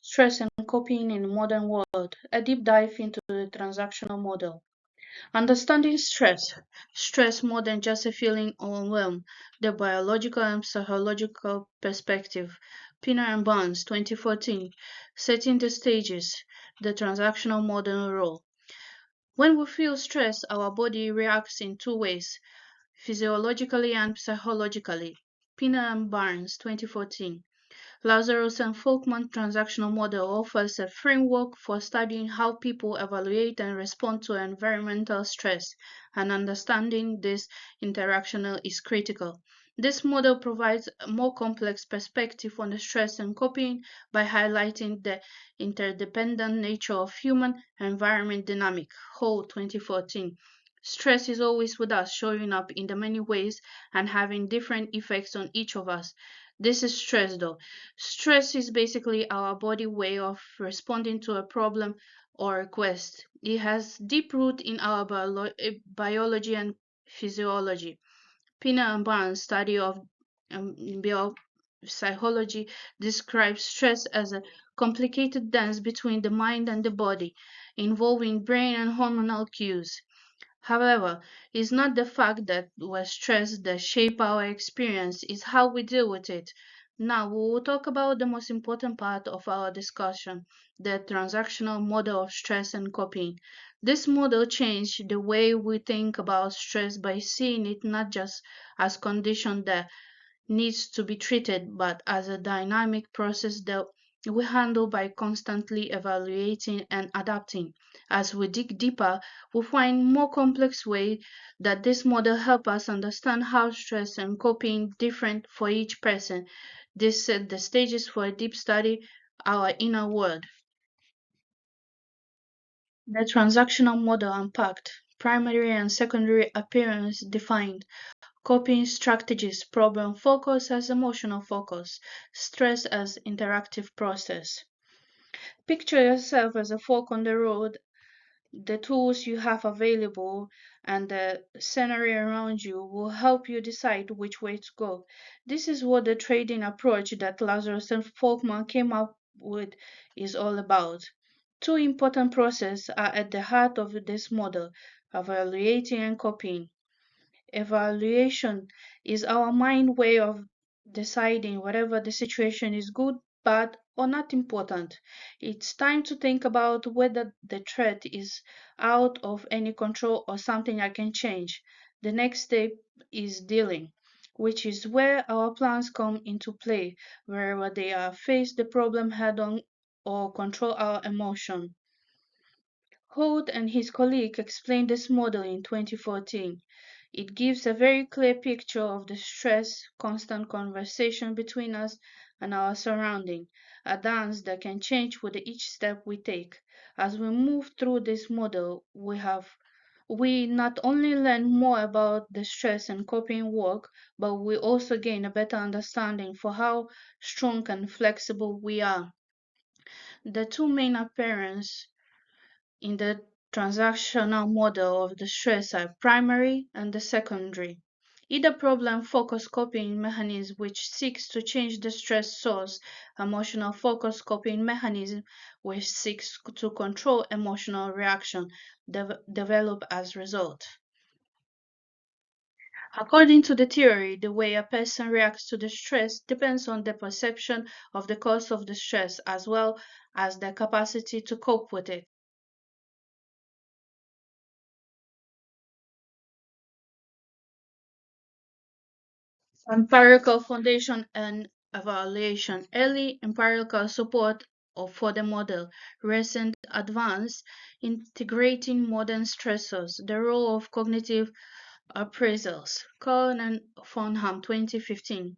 Stress and coping in the modern world, a deep dive into the transactional model. Understanding stress. Stress more than just a feeling overwhelmed, the biological and psychological perspective. Piner and Barnes, 2014, setting the stages, the transactional model role. When we feel stress, our body reacts in two ways, physiologically and psychologically. Piner and Barnes, 2014. Lazarus and Folkman transactional model offers a framework for studying how people evaluate and respond to environmental stress, and understanding this interaction is critical. This model provides a more complex perspective on the stress and coping by highlighting the interdependent nature of human-environment dynamic. Hall 2014. Stress is always with us, showing up in the many ways and having different effects on each of us. This is stress though. Stress is basically our body way of responding to a problem or request. It has deep root in our biology and physiology. Pina and Barnes' study of biopsychology describes stress as a complicated dance between the mind and the body, involving brain and hormonal cues. However, it's not the fact that we're stressed that shape our experience, it's how we deal with it. Now, we will talk about the most important part of our discussion, the transactional model of stress and coping. This model changed the way we think about stress by seeing it not just as condition that needs to be treated, but as a dynamic process that we handle by constantly evaluating and adapting. As we dig deeper, we find more complex ways that this model helps us understand how stress and coping different for each person. This set the stages for a deep study our inner world. The transactional model unpacked, primary and secondary appearance defined, coping strategies, problem focus as emotional focus, stress as interactive process. Picture yourself as a fork on the road, the tools you have available and the scenery around you will help you decide which way to go. This is what the trading approach that Lazarus and Folkman came up with is all about. Two important processes are at the heart of this model, evaluating and copying. Evaluation is our mind way of deciding whether the situation is good, bad, or not important. It's time to think about whether the threat is out of any control or something I can change. The next step is dealing, which is where our plans come into play, wherever they are face the problem head on or control our emotion. Holt and his colleague explained this model in 2014. It gives a very clear picture of the stress, constant conversation between us and our surrounding, a dance that can change with each step we take. As we move through this model, we not only learn more about the stress and coping work, but we also gain a better understanding for how strong and flexible we are. The two main appearances in the transactional model of the stress are primary and the secondary. Either problem-focused coping mechanism which seeks to change the stress source, emotional-focused coping mechanism which seeks to control emotional reaction develop as result. According to the theory, the way a person reacts to the stress depends on the perception of the cause of the stress as well as their capacity to cope with it. Empirical foundation and evaluation. Early empirical support for the model. Recent advance integrating modern stressors. The role of cognitive appraisals. Cohen and Fonham, 2015.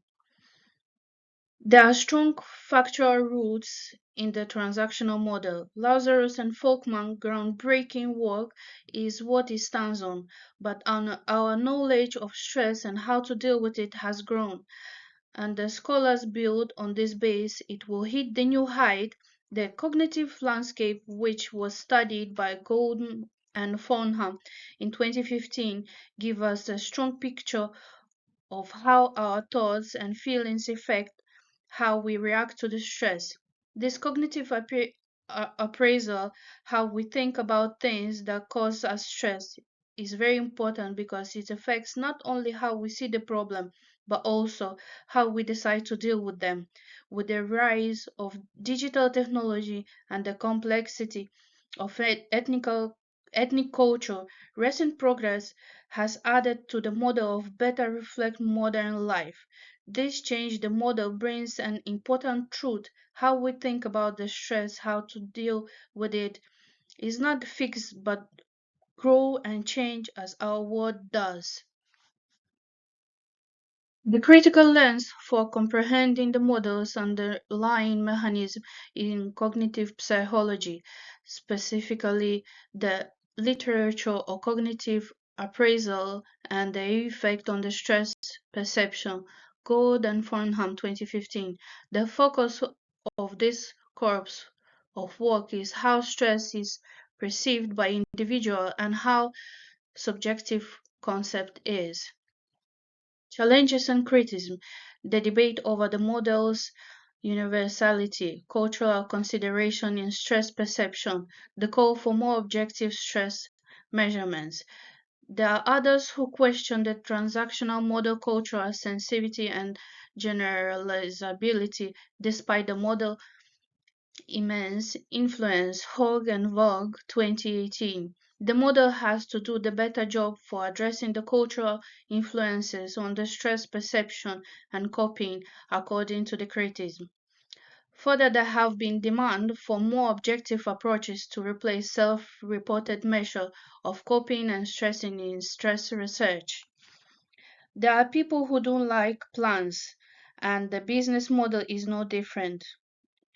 There are strong factual roots in the transactional model. Lazarus and Folkman's groundbreaking work is what it stands on, but our knowledge of stress and how to deal with it has grown, and the scholars build on this base. It will hit the new height. The cognitive landscape, which was studied by Golden and Fonham in 2015, give us a strong picture of how our thoughts and feelings affect how we react to the stress. This cognitive appraisal, how we think about things that cause us stress, is very important because it affects not only how we see the problem, but also how we decide to deal with them. With the rise of digital technology and the complexity of ethnic culture, recent progress has added to the model of better reflect modern life. This change the model brings an important truth. How we think about the stress, how to deal with it is not fixed but grow and change as our world does. The critical lens for comprehending the model's underlying mechanism in cognitive psychology, specifically the literature or cognitive appraisal and the effect on the stress perception, Gold and Farnham 2015. The focus of this corpus of work is how stress is perceived by individual and how subjective concept is. Challenges and criticism, the debate over the model's universality, cultural consideration in stress perception, the call for more objective stress measurements. There are others who question the transactional model cultural sensitivity and generalizability, despite the model immense influence. Hogg and Vogue 2018. The model has to do the better job for addressing the cultural influences on the stress perception and coping, according to the criticism. Further, there have been demand for more objective approaches to replace self-reported measure of coping and stressing in stress research. There are people who don't like plans, and the business model is no different.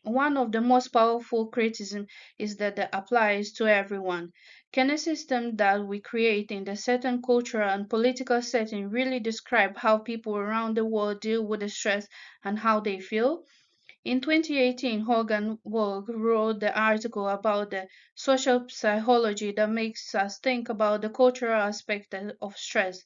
One of the most powerful criticisms is that it applies to everyone. Can a system that we create in a certain cultural and political setting really describe how people around the world deal with the stress and how they feel? In 2018, Hogan Woog wrote the article about the social psychology that makes us think about the cultural aspect of stress.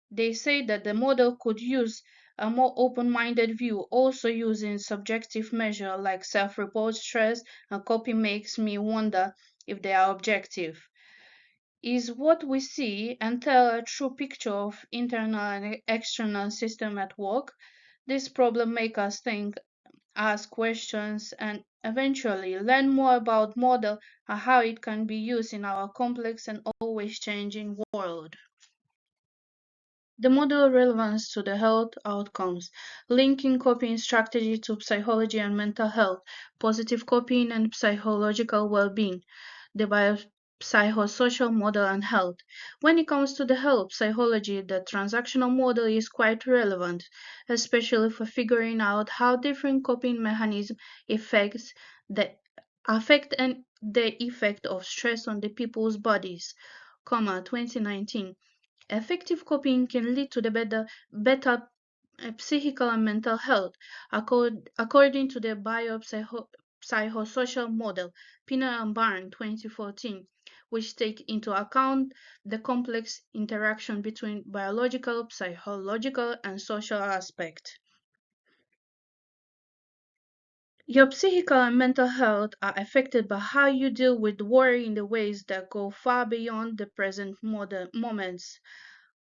They say that the model could use a more open-minded view, also using subjective measures like self-report stress and copy makes me wonder if they are objective. Is what we see and tell a true picture of internal and external system at work? This problem make us think, ask questions, and eventually learn more about model and how it can be used in our complex and always changing world. The model relevance to the health outcomes, linking coping strategy to psychology and mental health, positive coping and psychological well-being, the biopsychosocial model and health. When it comes to the health psychology, the transactional model is quite relevant, especially for figuring out how different coping mechanisms the affect and the effect of stress on the people's bodies, 2019. Effective coping can lead to the better psychical and mental health, according to the biopsychosocial model, Pinner and Barn 2014, which take into account the complex interaction between biological, psychological, and social aspects. Your psychical and mental health are affected by how you deal with worry in the ways that go far beyond the present moments.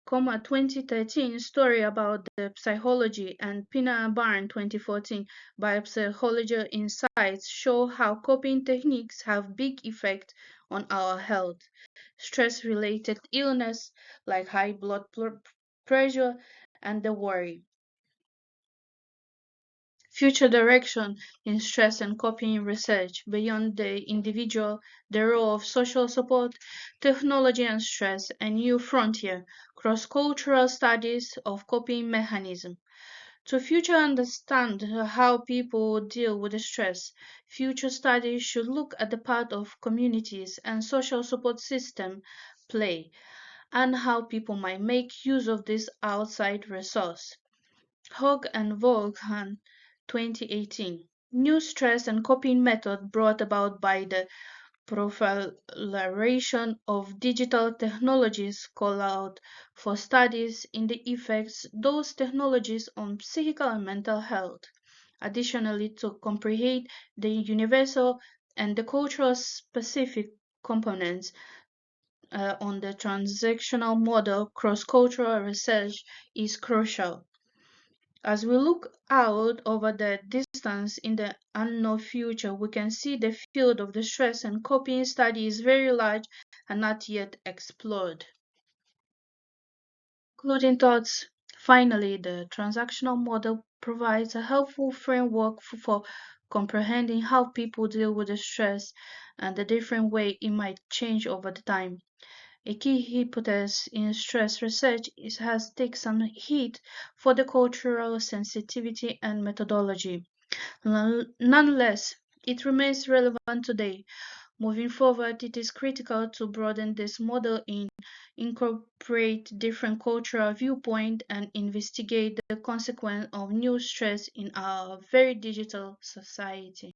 2013 story about the psychology and Pina and Barn 2014 biopsychology insights show how coping techniques have big effect on our health. Stress-related illness like high blood pressure and the worry. Future direction in stress and coping research beyond the individual, the role of social support, technology and stress, and new frontier, cross-cultural studies of coping mechanism. To future understand how people deal with stress, future studies should look at the part of communities and social support system play, and how people might make use of this outside resource. Hogg and Vaughan 2018. New stress and coping method brought about by the proliferation of digital technologies call out for studies in the effects those technologies on psychical and mental health. Additionally, to comprehend the universal and the cultural specific components on the transactional model, cross-cultural research is crucial. As we look out over the distance in the unknown future, we can see the field of the stress and coping study is very large and not yet explored. Concluding thoughts. Finally, the transactional model provides a helpful framework for comprehending how people deal with the stress and the different way it might change over the time. A key hypothesis in stress research has taken some heat for the cultural sensitivity and methodology. Nonetheless, it remains relevant today. Moving forward, it is critical to broaden this model in, incorporate different cultural viewpoints, and investigate the consequence of new stress in our very digital society.